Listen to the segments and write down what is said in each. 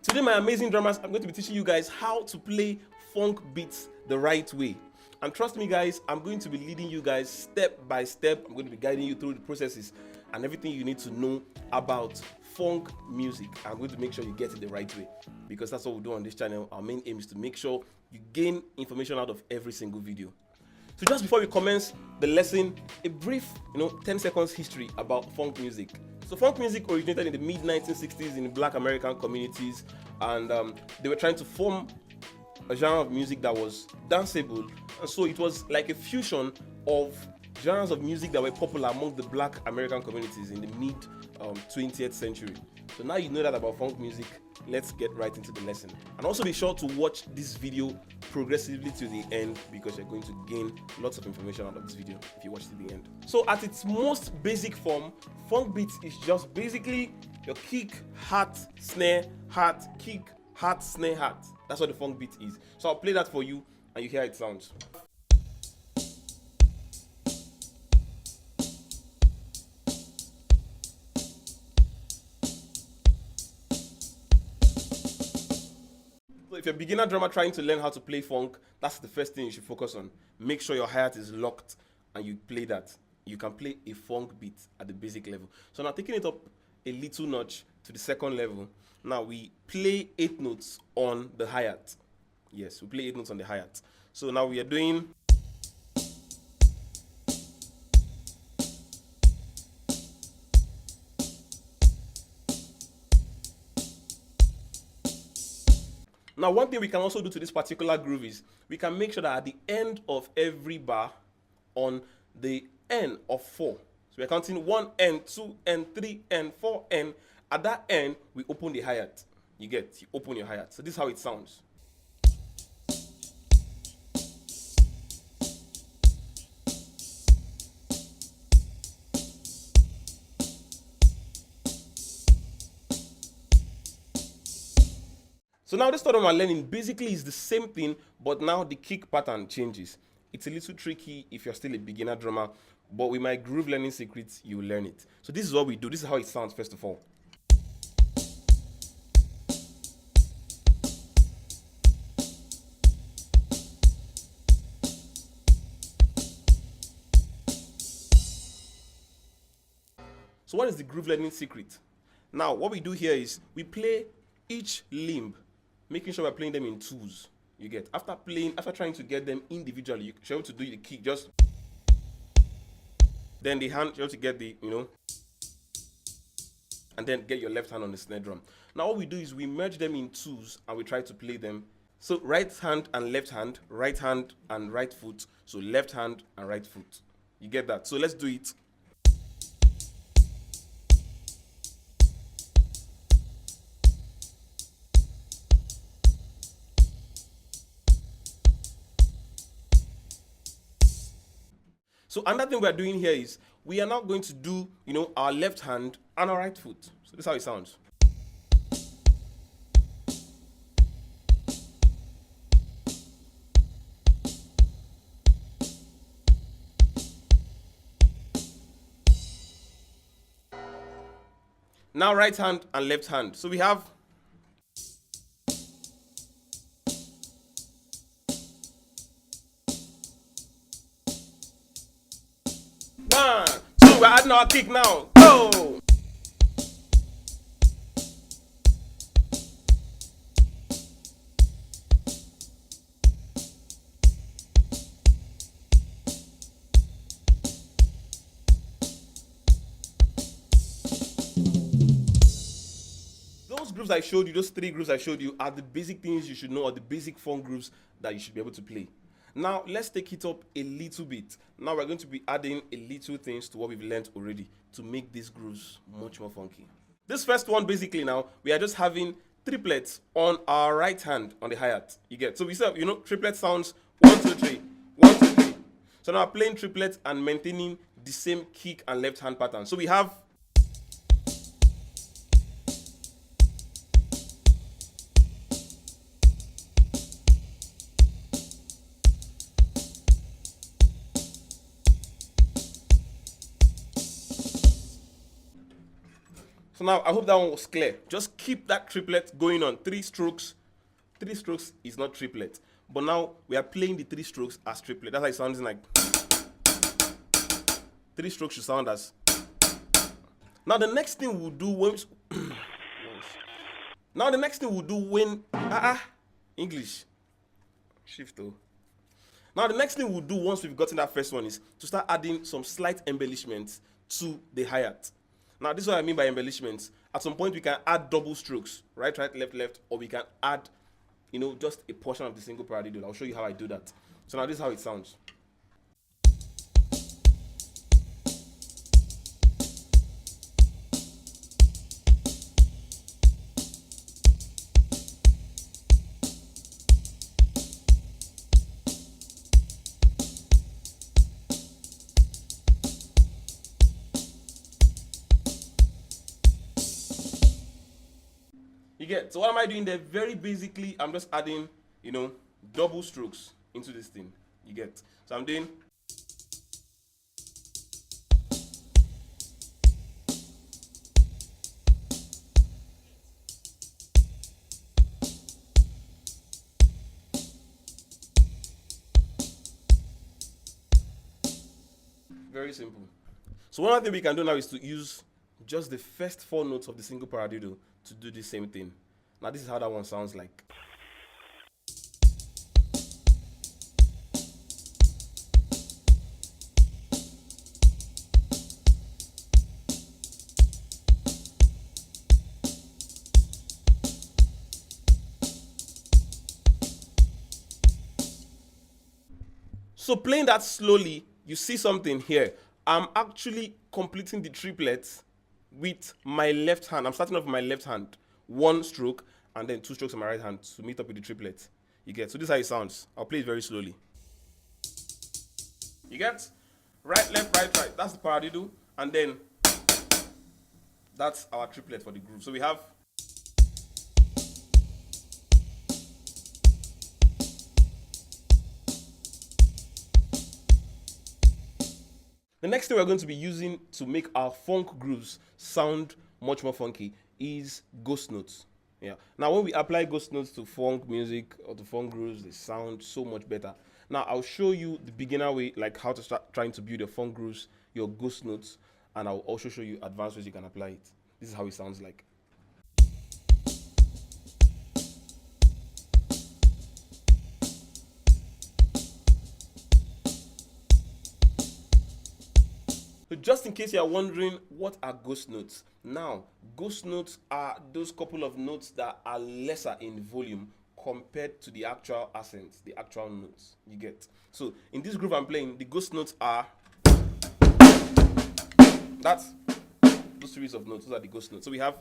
Today, my amazing drummers, I'm going to be teaching you guys how to play funk beats the right way. And trust me guys, I'm going to be leading you guys step by step. I'm going to be guiding you through the processes and everything you need to know about funk music. I'm going to make sure you get it the right way, because that's what we do on this channel. Our main aim is to make sure you gain information out of every single video. So just before we commence the lesson, a brief 10 seconds history about funk music. So funk music originated in the mid 1960s in the Black American communities, and they were trying to form a genre of music that was danceable, and so it was like a fusion of genres of music that were popular among the Black American communities in the mid 20th century. So now you know that about funk music, let's get right into the lesson. And also be sure to watch this video progressively to the end, because you're going to gain lots of information out of this video if you watch to the end. So at its most basic form, funk beats is just basically your kick, hat, snare, hat, kick, hat, snare, hat. That's what the funk beat is. So I'll play that for you and you hear how it sounds. So if you're a beginner drummer trying to learn how to play funk, that's the first thing you should focus on. Make sure your hi-hat is locked and you play that. You can play a funk beat at the basic level. So now taking it up a little notch to the second level, now we play 8 notes on the hi-hat. Yes, we play 8 notes on the hi-hat. So now we are doing... Now, one thing we can also do to this particular groove is we can make sure that at the end of every bar on the N of 4, so we're counting 1 N, 2 N, 3 N, 4 N, at that end, we open the hi-hat. You open your hi-hat. So this is how it sounds. So now this third one we're learning basically is the same thing, but now the kick pattern changes. It's a little tricky if you're still a beginner drummer, but with my groove learning secrets, you will learn it. So this is what we do. This is how it sounds first of all. So what is the groove learning secret? Now what we do here is we play each limb, making sure we're playing them in twos. You get, after trying to get them individually, you should be able to do the kick just, then the hand, you're able to get the, and then get your left hand on the snare drum. Now what we do is we merge them in twos and we try to play them. So right hand and left hand, right hand and right foot. So left hand and right foot. You get that? So let's do it. So another thing we are doing here is we are now going to do, our left hand and our right foot. So this is how it sounds. Now right hand and left hand. So we have we're adding our kick now. Go! Those grooves I showed you, those 3 grooves I showed you, are the basic things you should know, or the basic funk grooves that you should be able to play. Now, let's take it up a little bit. Now, we're going to be adding a little things to what we've learned already to make these grooves much more funky. This first one, basically now, we are just having triplets on our right hand on the hi-hat. You get, so we say, triplet sounds 1, 2, 3, 1, 2, 3. So now we're playing triplets and maintaining the same kick and left hand pattern. So we have So now I hope that one was clear. Just keep that triplet going on. 3 strokes. 3 strokes is not triplet. But now we are playing the 3 strokes as triplet. That's how it sounds like. 3 strokes should sound as. Now the next thing we'll do when English shift though. Now the next thing we'll do once we've gotten that first one is to start adding some slight embellishments to the hi-hat. Now this is what I mean by embellishments. At some point we can add double strokes, right, left, or we can add, just a portion of the single paradiddle. I'll show you how I do that. So now this is how it sounds. You get, so what am I doing there? Very basically, I'm just adding, double strokes into this thing. You get, so I'm doing. Very simple. So one other thing we can do now is to use just the first 4 notes of the single paradiddle to do the same thing. Now this is how that one sounds like. So playing that slowly, you see something here. I'm actually completing the triplets with my left hand. I'm starting off with my left hand, 1 stroke, and then 2 strokes on my right hand to meet up with the triplet. You get? So this is how it sounds. I'll play it very slowly. You get? Right, left, right. That's the paradiddle. And then that's our triplet for the groove. So we have. The next thing we're going to be using to make our funk grooves sound much more funky is ghost notes. Yeah. Now, when we apply ghost notes to funk music or to funk grooves, they sound so much better. Now, I'll show you the beginner way, like how to start trying to build your funk grooves, your ghost notes, and I'll also show you advanced ways you can apply it. This is how it sounds like. So just in case you are wondering, what are ghost notes? Now, ghost notes are those couple of notes that are lesser in volume compared to the actual accents, the actual notes you get. So in this groove I'm playing, the ghost notes are, that's those series of notes, those are the ghost notes. So we have.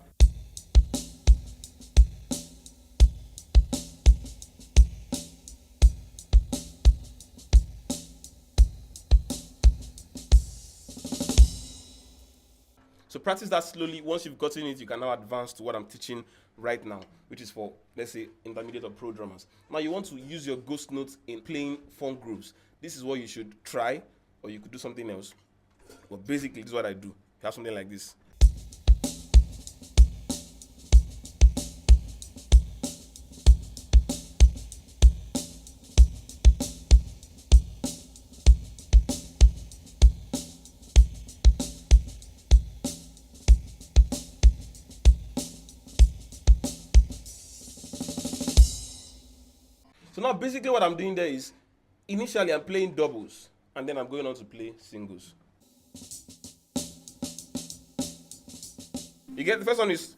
So practice that slowly. Once you've gotten it, you can now advance to what I'm teaching right now, which is for, let's say, intermediate or pro drummers. Now you want to use your ghost notes in playing funk grooves. This is what you should try, or you could do something else. But basically, this is what I do. You have something like this. So now basically what I'm doing there is, initially I'm playing doubles, and then I'm going on to play singles. You get, the first one is.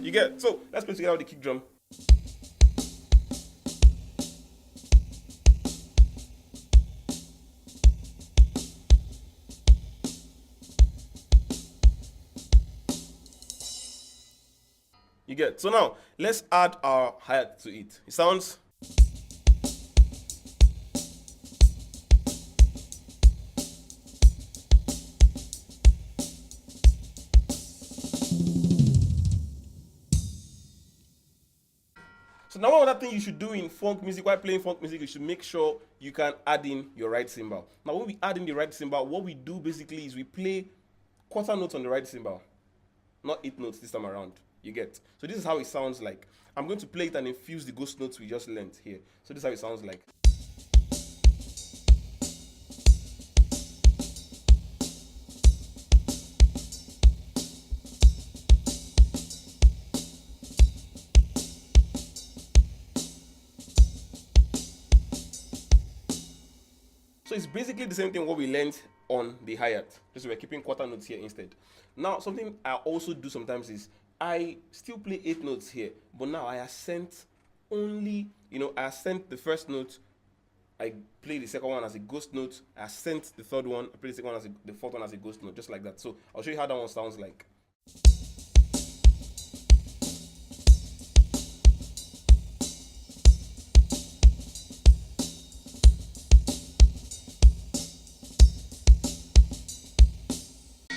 You get, so let's play together with the kick drum. You get, so now let's add our hi-hat to it. It sounds. So So now one other thing you should do in funk music, while playing funk music, you should make sure you can add in your right cymbal. Now when we add in the right cymbal, what we do basically is we play quarter notes on the right cymbal, not 8 notes this time around. You get? So this is how it sounds like. I'm going to play it and infuse the ghost notes we just learned here. So this is how it sounds like. So it's basically the same thing what we learned on the hi-hat. Just we're keeping quarter notes here instead. Now something I also do sometimes is I still play 8 notes here, but now I accent only, I accent the first note, I play the second one as a ghost note, I accent the third one, I play the second one as the fourth one as a ghost note, just like that. So I'll show you how that one sounds like.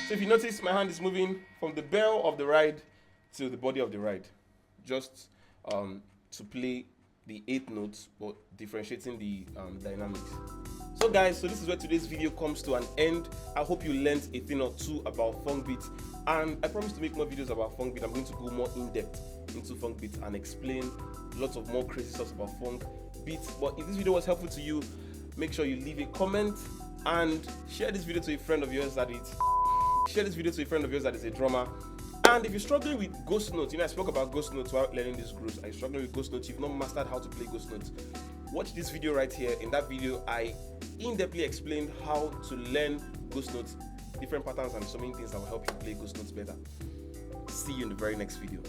So if you notice, my hand is moving from the bell of the ride to the body of the ride, just to play the 8 notes, but differentiating the dynamics. So guys, so this is where today's video comes to an end. I hope you learned a thing or two about funk beats, and I promise to make more videos about funk beat. I'm going to go more in depth into funk beats and explain lots of more crazy stuff about funk beats. But if this video was helpful to you, make sure you leave a comment and share this video to a friend of yours that is a drummer. And if you're struggling with ghost notes, I spoke about ghost notes while learning these grooves. Are you struggling with ghost notes? You've not mastered how to play ghost notes? Watch this video right here. In that video, I in-depthly explained how to learn ghost notes, different patterns, and so many things that will help you play ghost notes better. See you in the very next video.